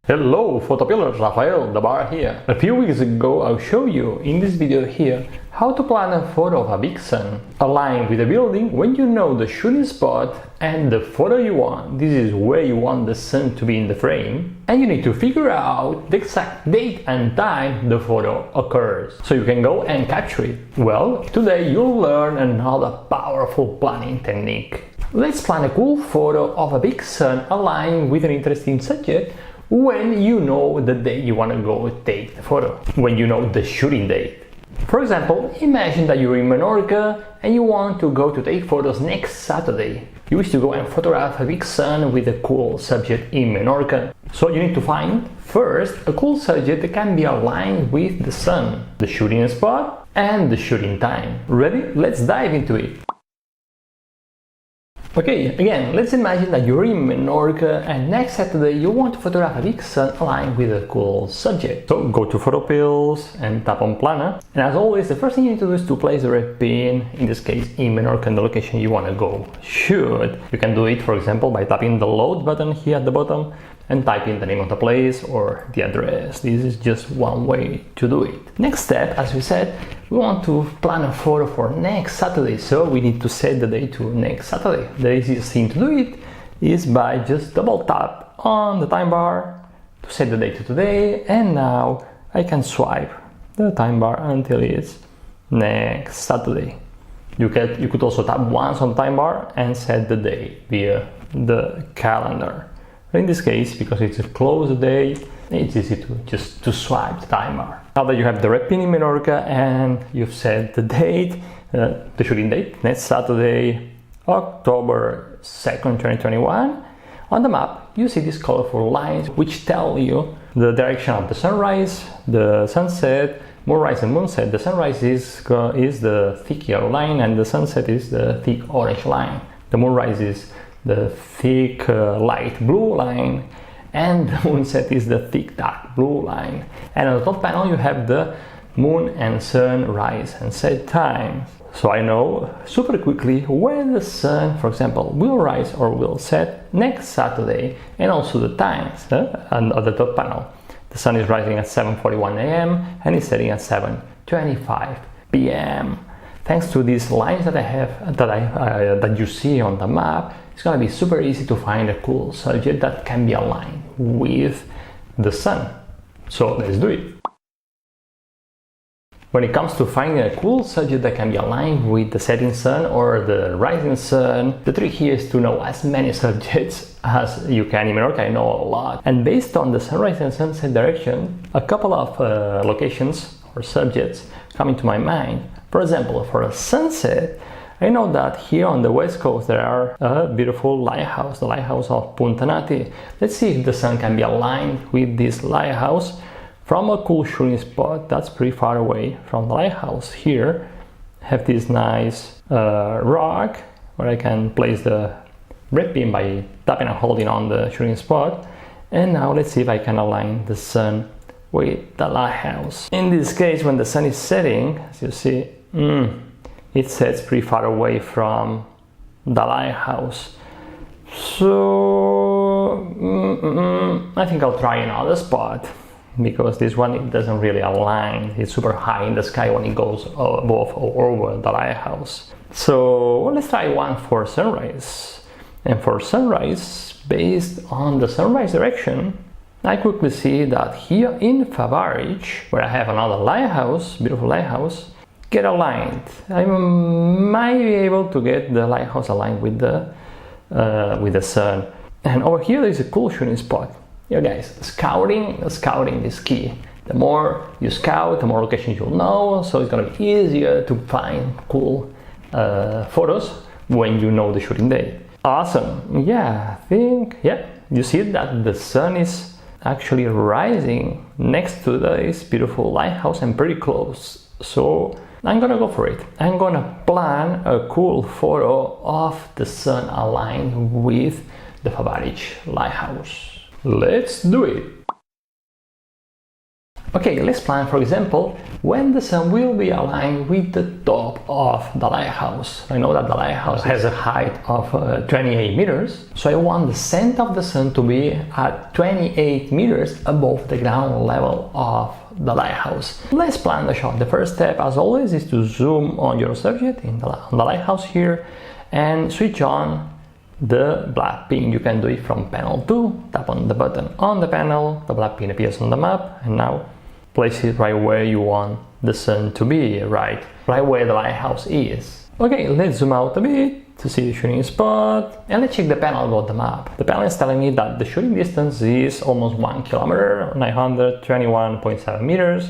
Hello PhotoPills, Rafael, the bar here. A few weeks ago I'll show you in this video here how to plan a photo of a big sun aligned with a building when you know the shooting spot and the photo you want. This is where you want the sun to be in the frame, and you need to figure out the exact date and time the photo occurs so you can go and capture it. Well, today you'll learn another powerful planning technique. Let's plan a cool photo of a big sun aligned with an interesting subject when you know the date you want to go take the photo, when you know the shooting date. For example, imagine that you're in Menorca and you want to go to take photos next Saturday. You wish to go and photograph a big sun with a cool subject in Menorca. So you need to find first a cool subject that can be aligned with the sun, the shooting spot and the shooting time. Ready? Let's dive into it. Okay, again, let's imagine that you're in Menorca and next Saturday you want to photograph a big sun aligned with a cool subject. So go to PhotoPills and tap on Planner. And as always, the first thing you need to do is to place the red pin, in this case in Menorca, in the location you want to go shoot. You can do it, for example, by tapping the load button here at the bottom and typing the name of the place or the address. This is just one way to do it. Next step, as we said, we want to plan a photo for next Saturday, so we need to set the date to next Saturday. The easiest thing to do it is by just double tap on the time bar to set the date to today, and now I can swipe the time bar until it's next Saturday. You could also tap once on the time bar and set the date via the calendar. In this case, because it's a closed day, it's easy to swipe the time bar. Now that you have the red pin in Menorca and you've set the date, the shooting date, next Saturday, October 2nd, 2021, on the map you see these colorful lines which tell you the direction of the sunrise, the sunset, moonrise and moonset. The sunrise is the thick yellow line and the sunset is the thick orange line. The moonrise is the thick light blue line, and the moonset is the thick dark blue line. And on the top panel you have the moon and sun rise and set times. So I know super quickly when the sun, for example, will rise or will set next Saturday, and also the times on the top panel. The sun is rising at 7:41 a.m. and is setting at 7:25 p.m. Thanks to these lines that I have, that you see on the map, it's gonna be super easy to find a cool subject that can be aligned with the sun. So let's do it. When it comes to finding a cool subject that can be aligned with the setting sun or the rising sun, the trick here is to know as many subjects as you can. In Menorca I know a lot. And based on the sunrise and sunset direction, a couple of locations or subjects come into my mind. For example, for a sunset, I know that here on the west coast there are a beautiful lighthouse, the lighthouse of Punta Nati. Let's see if the sun can be aligned with this lighthouse from a cool shooting spot that's pretty far away from the lighthouse. Here I have this nice rock where I can place the red pin by tapping and holding on the shooting spot. And now let's see if I can align the sun with the lighthouse. In this case, when the sun is setting, as you see, it sets pretty far away from the lighthouse. So I think I'll try another spot, because this one, it doesn't really align. It's super high in the sky when it goes above or over the lighthouse. So let's try one for sunrise. And for sunrise, based on the sunrise direction, I quickly see that here in Favarich, where I have another lighthouse, beautiful lighthouse, get aligned. I might be able to get the lighthouse aligned with the sun. And over here there is a cool shooting spot. Yeah, guys, scouting is key. The more you scout, the more locations you'll know, so it's gonna be easier to find cool photos when you know the shooting day. Awesome. Yeah, you see that the sun is actually rising next to this beautiful lighthouse and pretty close. So I'm gonna go for it. I'm gonna plan a cool photo of the sun aligned with the Favarich lighthouse. Let's do it. Okay, let's plan, for example, when the sun will be aligned with the top of the lighthouse. I know that the lighthouse has a height of 28 meters, so I want the center of the sun to be at 28 meters above the ground level of the lighthouse. Let's plan the shot. The first step, as always, is to zoom on your subject on the lighthouse here and switch on the black pin. You can do it from panel 2, tap on the button on the panel, the black pin appears on the map, and now place it right where you want the sun to be, right where the lighthouse is. Okay, let's zoom out a bit to see the shooting spot, and let's check the panel about the map. The panel is telling me that the shooting distance is almost 1 kilometer, 921.7 meters.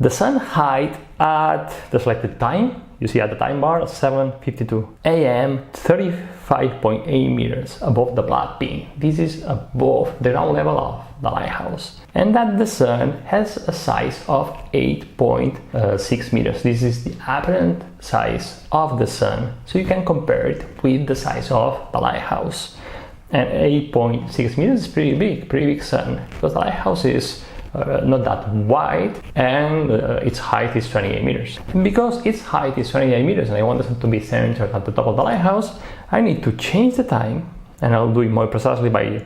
The sun height at the selected time, you see at the time bar, 7:52 a.m., 35.8 meters above the black pin. This is above the ground level of the lighthouse. And that the sun has a size of 8.6 meters. This is the apparent size of the sun. So you can compare it with the size of the lighthouse. And 8.6 meters is pretty big sun, because the lighthouse is not that wide, and its height is 28 meters. Because its height is 28 meters and I want the sun to be centered at the top of the lighthouse, I need to change the time, and I'll do it more precisely by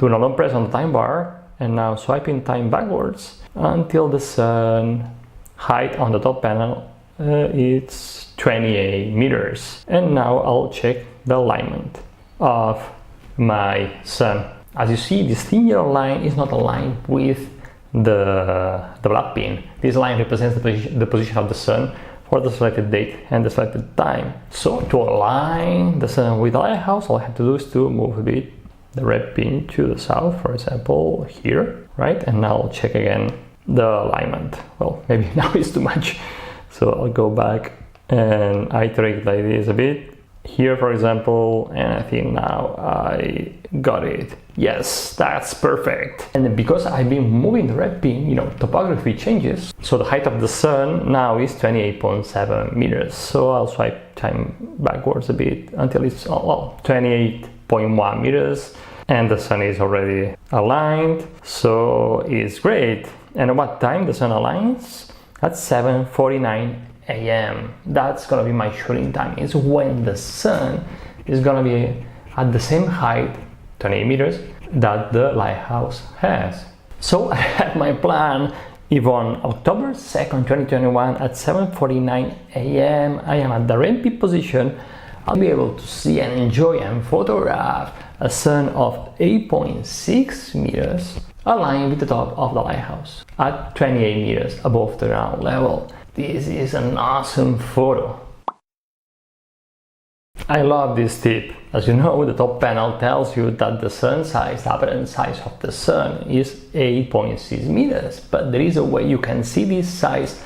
doing a long press on the time bar and now swiping time backwards until the sun height on the top panel it's 28 meters. And now I'll check the alignment of my sun. As you see, this thin yellow line is not aligned with the black pin. This line represents the position of the sun for the selected date and the selected time. So to align the sun with the lighthouse, all I have to do is to move a bit the red pin to the south, for example, here, right? And now I'll check again the alignment. Well, maybe now it's too much. So I'll go back and iterate like this a bit. Here, for example, and I think now I got it. Yes, that's perfect. And because I've been moving the red pin, topography changes. So the height of the sun now is 28.7 meters. So I'll swipe time backwards a bit until it's 28.1 meters. And the sun is already aligned. So it's great. And at what time the sun aligns? At 7:49 a.m. That's gonna be my shooting time. It's when the sun is gonna be at the same height, 28 meters, that the lighthouse has. So I had my plan. If on October 2nd, 2021 at 7:49 a.m. I am at the red pin position, I'll be able to see and enjoy and photograph a sun of 8.6 meters aligned with the top of the lighthouse at 28 meters above the ground level. This is an awesome photo. I love this tip. As you know, the top panel tells you that the sun size, the apparent size of the sun is 8.6 meters, but there is a way you can see this size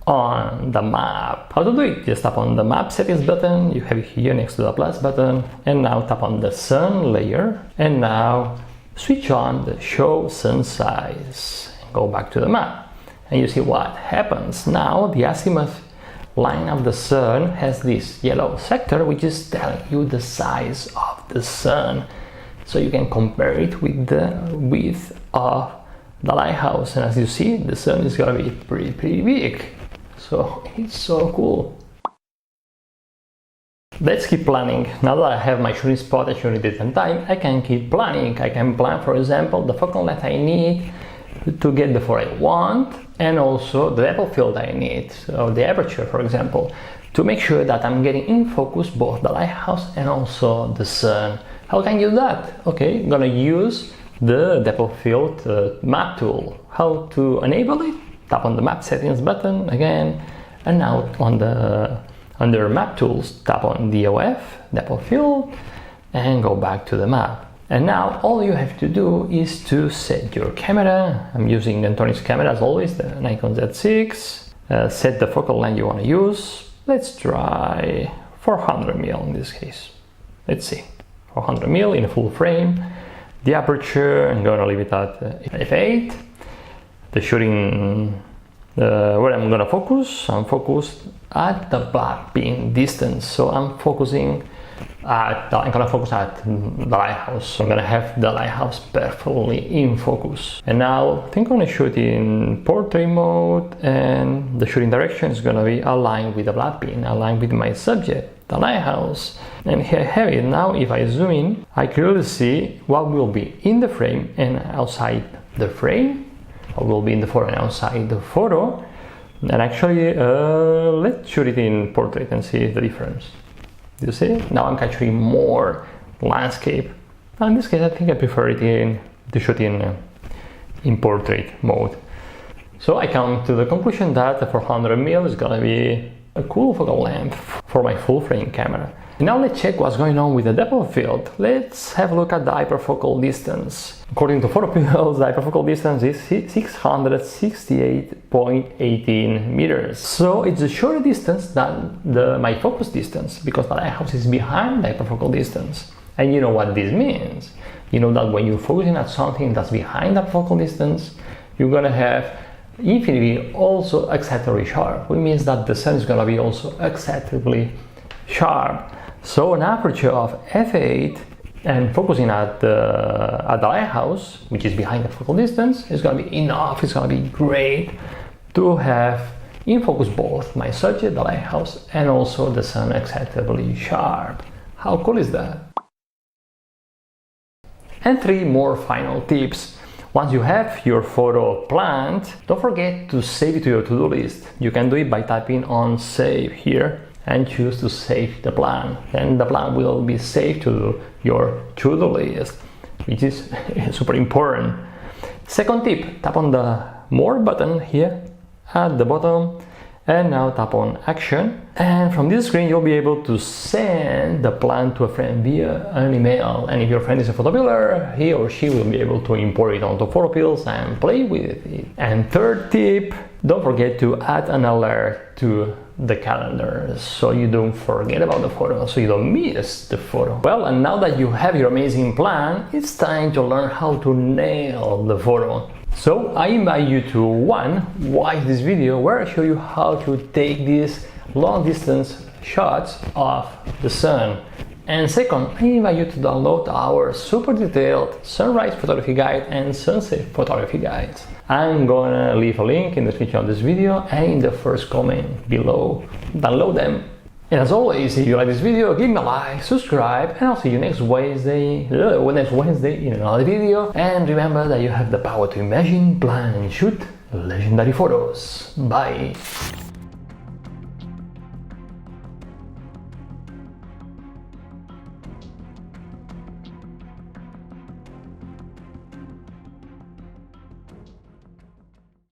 on the map. How to do it? Just tap on the map settings button, you have it here next to the plus button, and now tap on the sun layer, and now switch on the show sun size, and go back to the map. And you see what happens. Now the azimuth line of the sun has this yellow sector, which is telling you the size of the sun. So you can compare it with the width of the lighthouse. And as you see, the sun is gonna be pretty big. So it's so cool. Let's keep planning. Now that I have my shooting spot and shooting date and time, I can keep planning. I can plan, for example, the focal length I need to get the photo I want, and also the depth of field I need, so the aperture, for example, to make sure that I'm getting in focus both the lighthouse and also the sun. How can you do that? Okay, I'm gonna use the depth of field map tool. How to enable it? Tap on the map settings button again, and now on the under map tools, tap on DOF, depth of field, and go back to the map. And now all you have to do is to set your camera. I'm using the Antonix camera as always, the Nikon Z6. Set the focal length you want to use. Let's try 400mm in this case. Let's see, 400mm in a full frame. The aperture, I'm going to leave it at f8. The shooting, where I'm going to focus, I'm focused at the black pin distance. So I'm focusing I'm gonna focus at the lighthouse. So I'm gonna have the lighthouse perfectly in focus. And now I think I'm gonna shoot in portrait mode, and the shooting direction is gonna be aligned with the black pin, aligned with my subject, the lighthouse. And here I have it. Now if I zoom in, I clearly see what will be in the frame and outside the frame, what will be in the photo and outside the photo. And actually, let's shoot it in portrait and see the difference. Do you see? Now I'm capturing more landscape. In this case, I think I prefer it to shoot in portrait mode. So I come to the conclusion that the 400mm is gonna be a cool focal length for my full frame camera. Now let's check what's going on with the depth of field. Let's have a look at the hyperfocal distance. According to PhotoPills, the hyperfocal distance is 668.18 meters. So it's a shorter distance than my focus distance, because the lighthouse is behind the hyperfocal distance. And you know what this means. You know that when you're focusing at something that's behind the focal distance, you're gonna have infinity also acceptably sharp, which means that the sun is gonna be also acceptably sharp. So an aperture of f8 and focusing at the lighthouse, which is behind the focal distance, is going to be enough. It's going to be great to have in focus both my subject, the lighthouse, and also the sun acceptably sharp. How cool is that? And 3 more final tips. Once you have your photo planned, don't forget to save it to your to-do list. You can do it by typing on save here and choose to save the plan. Then the plan will be saved to your to-do list, which is super important. Second tip, tap on the more button here at the bottom, and now tap on action. And from this screen, you'll be able to send the plan to a friend via an email. And if your friend is a photopiller, he or she will be able to import it onto PhotoPills and play with it. And third tip, don't forget to add an alert to the calendar so you don't forget about the photo, so you don't miss the photo. Well, and now that you have your amazing plan, it's time to learn how to nail the photo. So I invite you to watch this video where I show you how to take these long distance shots of the sun. And second, I invite you to download our super detailed sunrise photography guide and sunset photography guides. I'm gonna leave a link in the description of this video and in the first comment below. Download them. And as always, if you like this video, give me a like, subscribe, and I'll see you next Wednesday in another video. And remember that you have the power to imagine, plan, and shoot legendary photos. Bye!